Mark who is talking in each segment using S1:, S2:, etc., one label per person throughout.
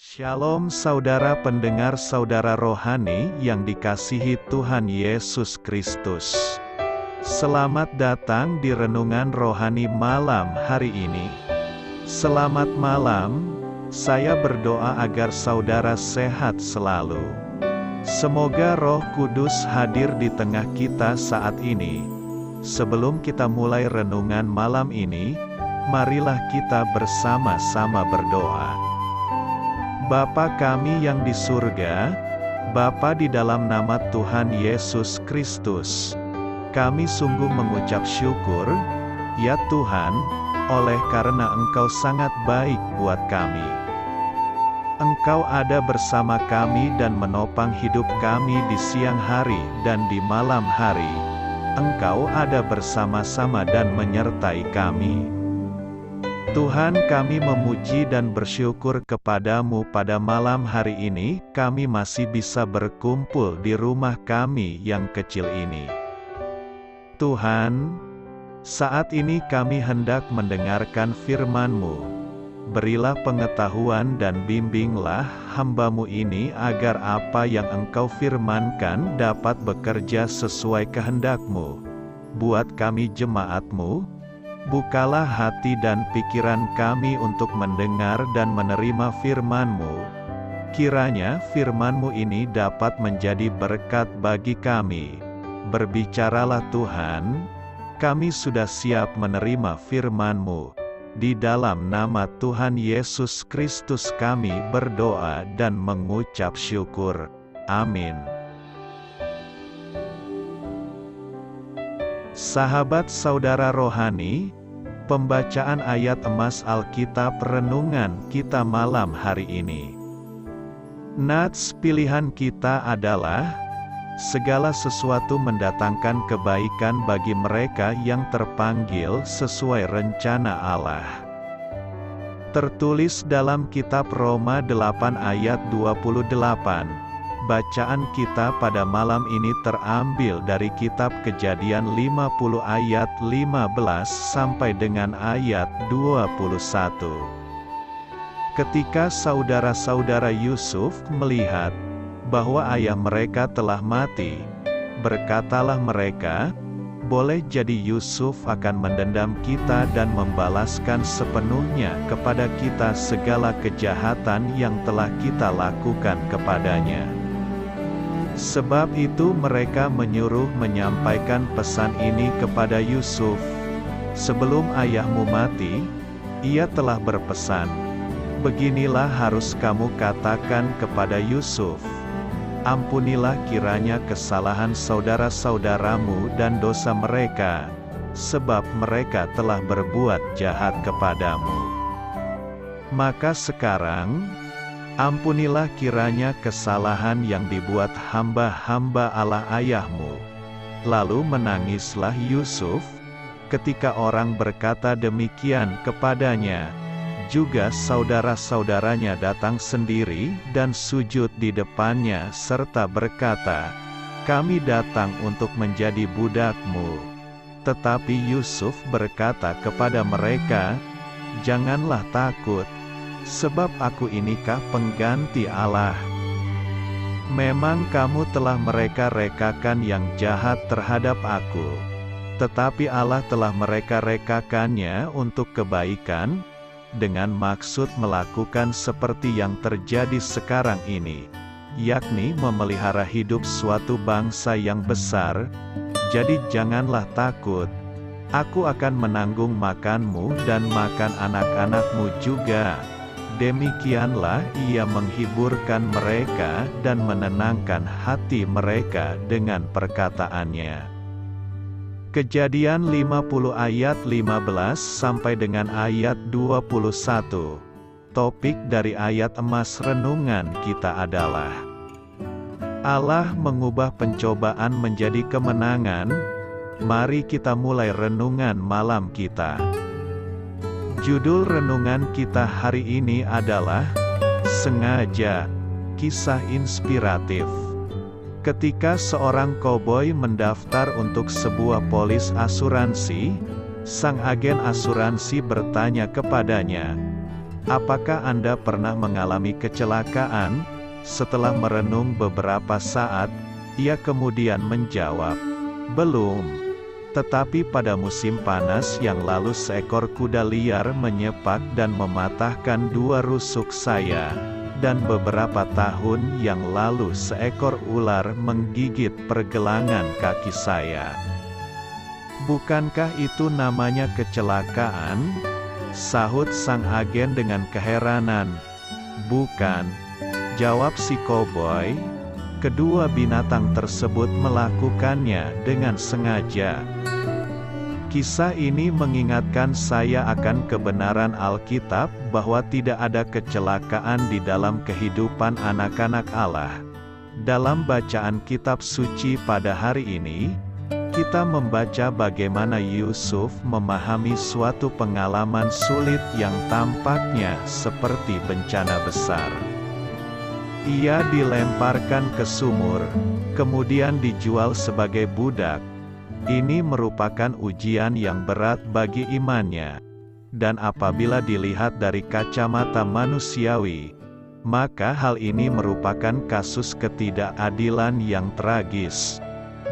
S1: Shalom saudara pendengar saudara rohani yang dikasihi Tuhan Yesus Kristus. Selamat datang di renungan rohani malam hari ini. Selamat malam, saya berdoa agar saudara sehat selalu. Semoga Roh Kudus hadir di tengah kita saat ini. Sebelum kita mulai renungan malam ini, marilah kita bersama-sama berdoa. Bapa kami yang di surga, Bapa di dalam nama Tuhan Yesus Kristus, kami sungguh mengucap syukur, ya Tuhan, oleh karena Engkau sangat baik buat kami. Engkau ada bersama kami dan menopang hidup kami di siang hari dan di malam hari. Engkau ada bersama-sama dan menyertai kami. Tuhan, kami memuji dan bersyukur kepadamu pada malam hari ini, kami masih bisa berkumpul di rumah kami yang kecil ini. Tuhan, saat ini kami hendak mendengarkan firman-Mu. Berilah pengetahuan dan bimbinglah hamba-Mu ini agar apa yang Engkau firmankan dapat bekerja sesuai kehendak-Mu. Buat kami jemaat-Mu, bukalah hati dan pikiran kami untuk mendengar dan menerima firman-Mu. Kiranya firman-Mu ini dapat menjadi berkat bagi kami. Berbicaralah Tuhan, kami sudah siap menerima firman-Mu. Di dalam nama Tuhan Yesus Kristus kami berdoa dan mengucap syukur. Amin. Sahabat saudara rohani, pembacaan ayat emas Alkitab renungan kita malam hari ini. Nats pilihan kita adalah, segala sesuatu mendatangkan kebaikan bagi mereka yang terpanggil sesuai rencana Allah. Tertulis dalam kitab Roma 8 ayat 28. Bacaan kita pada malam ini terambil dari kitab Kejadian 50 ayat 15 sampai dengan ayat 21. Ketika saudara-saudara Yusuf melihat bahwa ayah mereka telah mati, berkatalah mereka, "Boleh jadi Yusuf akan mendendam kita dan membalaskan sepenuhnya kepada kita segala kejahatan yang telah kita lakukan kepadanya." Sebab itu mereka menyuruh menyampaikan pesan ini kepada Yusuf. "Sebelum ayahmu mati, ia telah berpesan, beginilah harus kamu katakan kepada Yusuf, ampunilah kiranya kesalahan saudara-saudaramu dan dosa mereka, sebab mereka telah berbuat jahat kepadamu. Maka sekarang, ampunilah kiranya kesalahan yang dibuat hamba-hamba Allah ayahmu." Lalu menangislah Yusuf, ketika orang berkata demikian kepadanya. Juga saudara-saudaranya datang sendiri dan sujud di depannya serta berkata, "Kami datang untuk menjadi budakmu." Tetapi Yusuf berkata kepada mereka, "Janganlah takut, sebab aku inikah pengganti Allah. Memang kamu telah mereka rekakan yang jahat terhadap aku, tetapi Allah telah mereka rekakannya untuk kebaikan, dengan maksud melakukan seperti yang terjadi sekarang ini, yakni memelihara hidup suatu bangsa yang besar. Jadi janganlah takut, aku akan menanggung makanmu dan makan anak-anakmu juga." Demikianlah ia menghiburkan mereka dan menenangkan hati mereka dengan perkataannya. Kejadian 50 ayat 15 sampai dengan ayat 21. Topik dari ayat emas renungan kita adalah, Allah mengubah pencobaan menjadi kemenangan. Mari kita mulai renungan malam kita. Judul renungan kita hari ini adalah Sengaja, Kisah Inspiratif. Ketika seorang koboi mendaftar untuk sebuah polis asuransi, sang agen asuransi bertanya kepadanya, Apakah Anda pernah mengalami kecelakaan? Setelah merenung beberapa saat, ia kemudian menjawab, "Belum. Tetapi pada musim panas yang lalu seekor kuda liar menyepak dan mematahkan 2 rusuk saya, dan beberapa tahun yang lalu seekor ular menggigit pergelangan kaki saya." "Bukankah itu namanya kecelakaan?" sahut sang agen dengan keheranan. "Bukan," jawab si koboi. "Kedua binatang tersebut melakukannya dengan sengaja." Kisah ini mengingatkan saya akan kebenaran Alkitab bahwa tidak ada kecelakaan di dalam kehidupan anak-anak Allah. Dalam bacaan kitab suci pada hari ini, kita membaca bagaimana Yusuf memahami suatu pengalaman sulit yang tampaknya seperti bencana besar. Ia dilemparkan ke sumur, kemudian dijual sebagai budak. Ini merupakan ujian yang berat bagi imannya. Dan apabila dilihat dari kacamata manusiawi, maka hal ini merupakan kasus ketidakadilan yang tragis.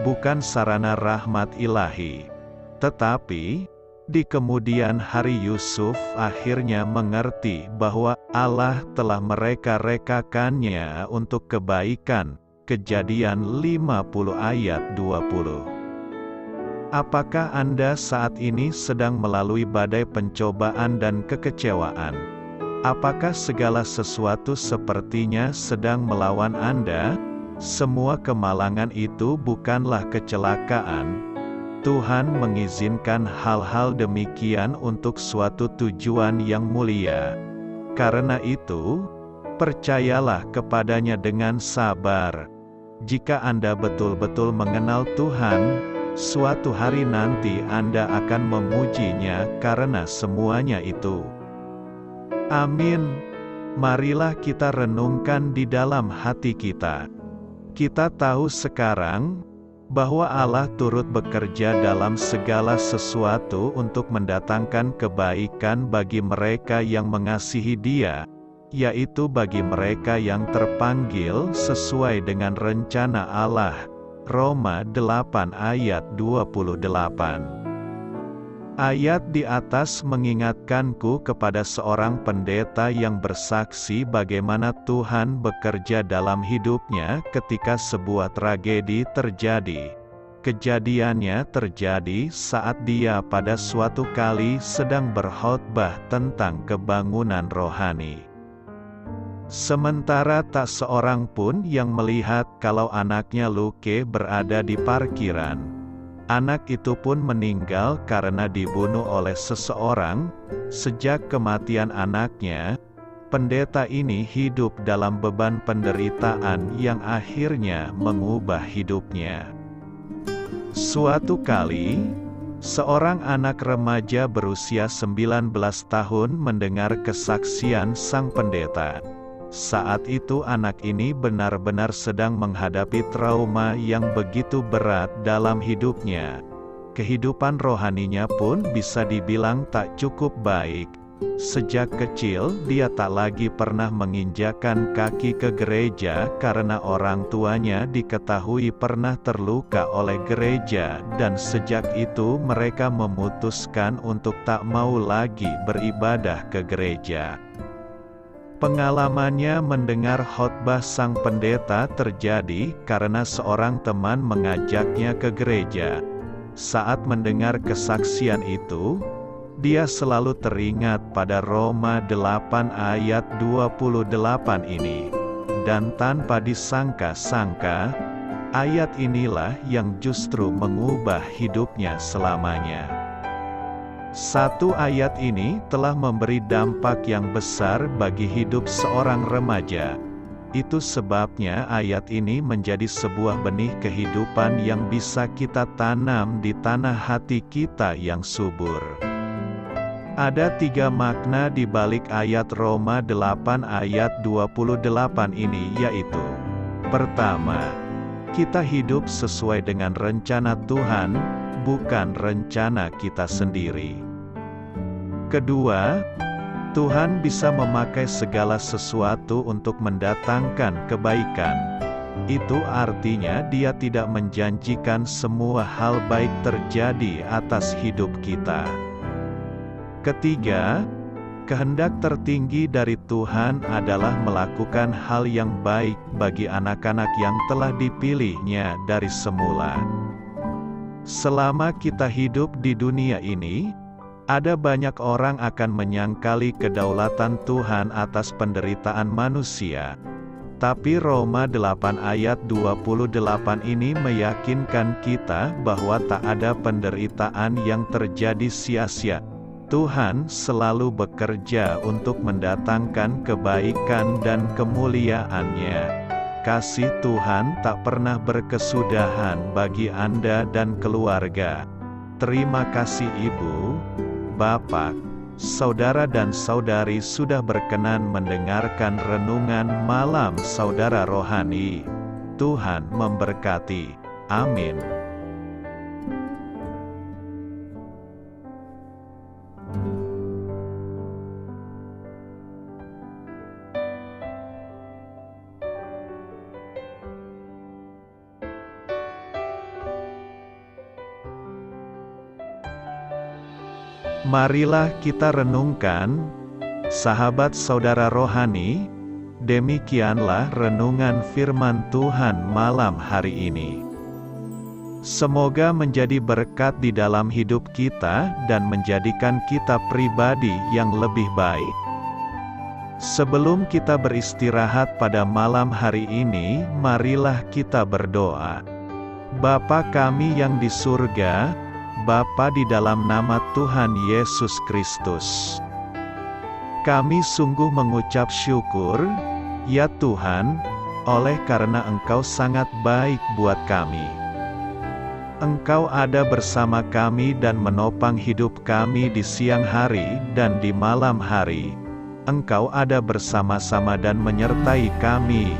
S1: Bukan sarana rahmat ilahi. Tetapi, di kemudian hari Yusuf akhirnya mengerti bahwa Allah telah mereka-rekakannya untuk kebaikan. Kejadian 50 ayat 20. Apakah Anda saat ini sedang melalui badai pencobaan dan kekecewaan? Apakah segala sesuatu sepertinya sedang melawan Anda? Semua kemalangan itu bukanlah kecelakaan. Tuhan mengizinkan hal-hal demikian untuk suatu tujuan yang mulia. Karena itu, percayalah kepadanya dengan sabar. Jika Anda betul-betul mengenal Tuhan, suatu hari nanti Anda akan memujinya karena semuanya itu. Amin. Marilah kita renungkan di dalam hati kita. Kita tahu sekarang bahwa Allah turut bekerja dalam segala sesuatu untuk mendatangkan kebaikan bagi mereka yang mengasihi Dia, yaitu bagi mereka yang terpanggil sesuai dengan rencana Allah. Roma 8 ayat 28. Ayat di atas mengingatkanku kepada seorang pendeta yang bersaksi bagaimana Tuhan bekerja dalam hidupnya ketika sebuah tragedi terjadi. Kejadiannya terjadi saat dia pada suatu kali sedang berkhotbah tentang kebangunan rohani. Sementara tak seorang pun yang melihat kalau anaknya Luke berada di parkiran. Anak itu pun meninggal karena dibunuh oleh seseorang. Sejak kematian anaknya, pendeta ini hidup dalam beban penderitaan yang akhirnya mengubah hidupnya. Suatu kali, seorang anak remaja berusia 19 tahun mendengar kesaksian sang pendeta. Saat itu anak ini benar-benar sedang menghadapi trauma yang begitu berat dalam hidupnya. Kehidupan rohaninya pun bisa dibilang tak cukup baik. Sejak kecil dia tak lagi pernah menginjakkan kaki ke gereja karena orang tuanya diketahui pernah terluka oleh gereja, dan sejak itu mereka memutuskan untuk tak mau lagi beribadah ke gereja. Pengalamannya mendengar khotbah sang pendeta terjadi karena seorang teman mengajaknya ke gereja. Saat mendengar kesaksian itu, dia selalu teringat pada Roma 8 ayat 28 ini. Dan tanpa disangka-sangka, ayat inilah yang justru mengubah hidupnya selamanya. Satu ayat ini telah memberi dampak yang besar bagi hidup seorang remaja. Itu sebabnya ayat ini menjadi sebuah benih kehidupan yang bisa kita tanam di tanah hati kita yang subur. Ada 3 makna di balik ayat Roma 8 ayat 28 ini, yaitu: pertama, kita hidup sesuai dengan rencana Tuhan, bukan rencana kita sendiri. Kedua, Tuhan bisa memakai segala sesuatu untuk mendatangkan kebaikan. Itu artinya Dia tidak menjanjikan semua hal baik terjadi atas hidup kita. Ketiga, kehendak tertinggi dari Tuhan adalah melakukan hal yang baik bagi anak-anak yang telah dipilih-Nya dari semula. Selama kita hidup di dunia ini, ada banyak orang akan menyangkali kedaulatan Tuhan atas penderitaan manusia. Tapi Roma 8 ayat 28 ini meyakinkan kita bahwa tak ada penderitaan yang terjadi sia-sia. Tuhan selalu bekerja untuk mendatangkan kebaikan dan kemuliaan-Nya. Kasih Tuhan tak pernah berkesudahan bagi Anda dan keluarga. Terima kasih Ibu, Bapak, saudara dan saudari sudah berkenan mendengarkan renungan malam saudara rohani. Tuhan memberkati. Amin. Marilah kita renungkan, sahabat saudara rohani, demikianlah renungan firman Tuhan malam hari ini. Semoga menjadi berkat di dalam hidup kita dan menjadikan kita pribadi yang lebih baik. Sebelum kita beristirahat pada malam hari ini, marilah kita berdoa. Bapa kami yang di surga, Bapa di dalam nama Tuhan Yesus Kristus, kami sungguh mengucap syukur, ya Tuhan, oleh karena Engkau sangat baik buat kami. Engkau ada bersama kami dan menopang hidup kami di siang hari dan di malam hari. Engkau ada bersama-sama dan menyertai kami,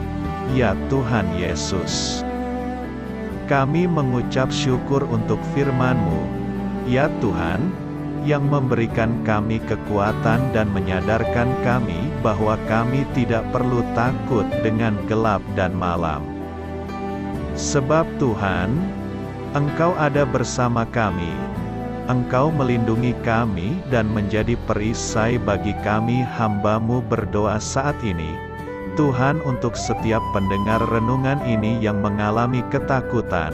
S1: ya Tuhan Yesus. Kami mengucap syukur untuk firman-Mu, ya Tuhan, yang memberikan kami kekuatan dan menyadarkan kami bahwa kami tidak perlu takut dengan gelap dan malam. Sebab Tuhan, Engkau ada bersama kami. Engkau melindungi kami dan menjadi perisai bagi kami hamba-Mu berdoa saat ini. Tuhan, untuk setiap pendengar renungan ini yang mengalami ketakutan,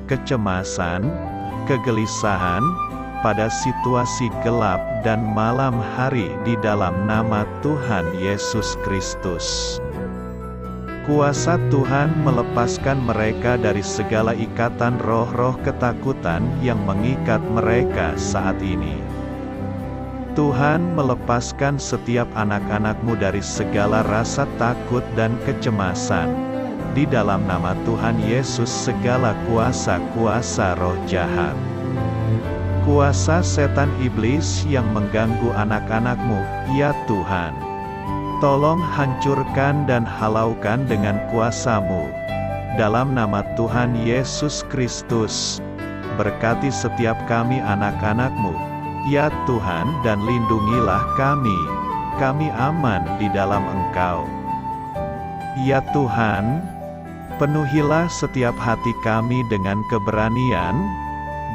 S1: kecemasan, kegelisahan, pada situasi gelap dan malam hari di dalam nama Tuhan Yesus Kristus. Kuasa Tuhan melepaskan mereka dari segala ikatan roh-roh ketakutan yang mengikat mereka saat ini. Tuhan melepaskan setiap anak-anak-Mu dari segala rasa takut dan kecemasan. Di dalam nama Tuhan Yesus segala kuasa-kuasa roh jahat, kuasa setan iblis yang mengganggu anak-anak-Mu, ya Tuhan, tolong hancurkan dan halaukan dengan kuasa-Mu. Dalam nama Tuhan Yesus Kristus, berkati setiap kami anak-anak-Mu, ya Tuhan, dan lindungilah kami. Kami aman di dalam Engkau. Ya Tuhan, penuhilah setiap hati kami dengan keberanian,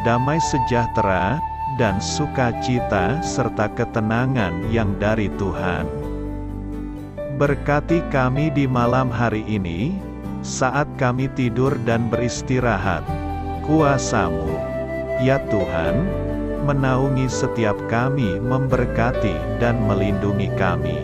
S1: damai sejahtera, dan sukacita serta ketenangan yang dari Tuhan. Berkati kami di malam hari ini, saat kami tidur dan beristirahat. Kuasa-Mu, ya Tuhan, menaungi setiap kami, memberkati dan melindungi kami.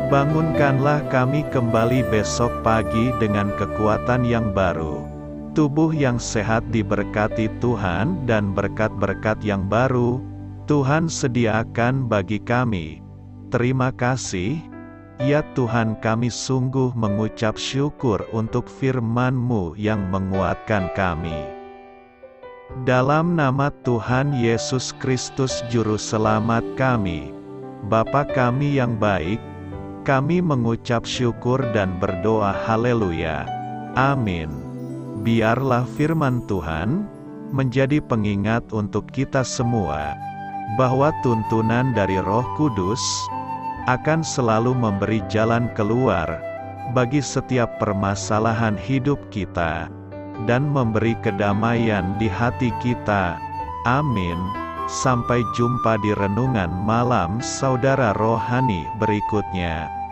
S1: Bangunkanlah kami kembali besok pagi dengan kekuatan yang baru. Tubuh yang sehat diberkati Tuhan dan berkat-berkat yang baru Tuhan sediakan bagi kami. Terima kasih, ya Tuhan, kami sungguh mengucap syukur untuk firman-Mu yang menguatkan kami. Dalam nama Tuhan Yesus Kristus Juru Selamat kami, Bapa kami yang baik, kami mengucap syukur dan berdoa haleluya. Amin. Biarlah firman Tuhan menjadi pengingat untuk kita semua. bahwa tuntunan dari Roh Kudus akan selalu memberi jalan keluar bagi setiap permasalahan hidup kita, dan memberi kedamaian di hati kita. Amin. Sampai jumpa di renungan malam saudara rohani berikutnya.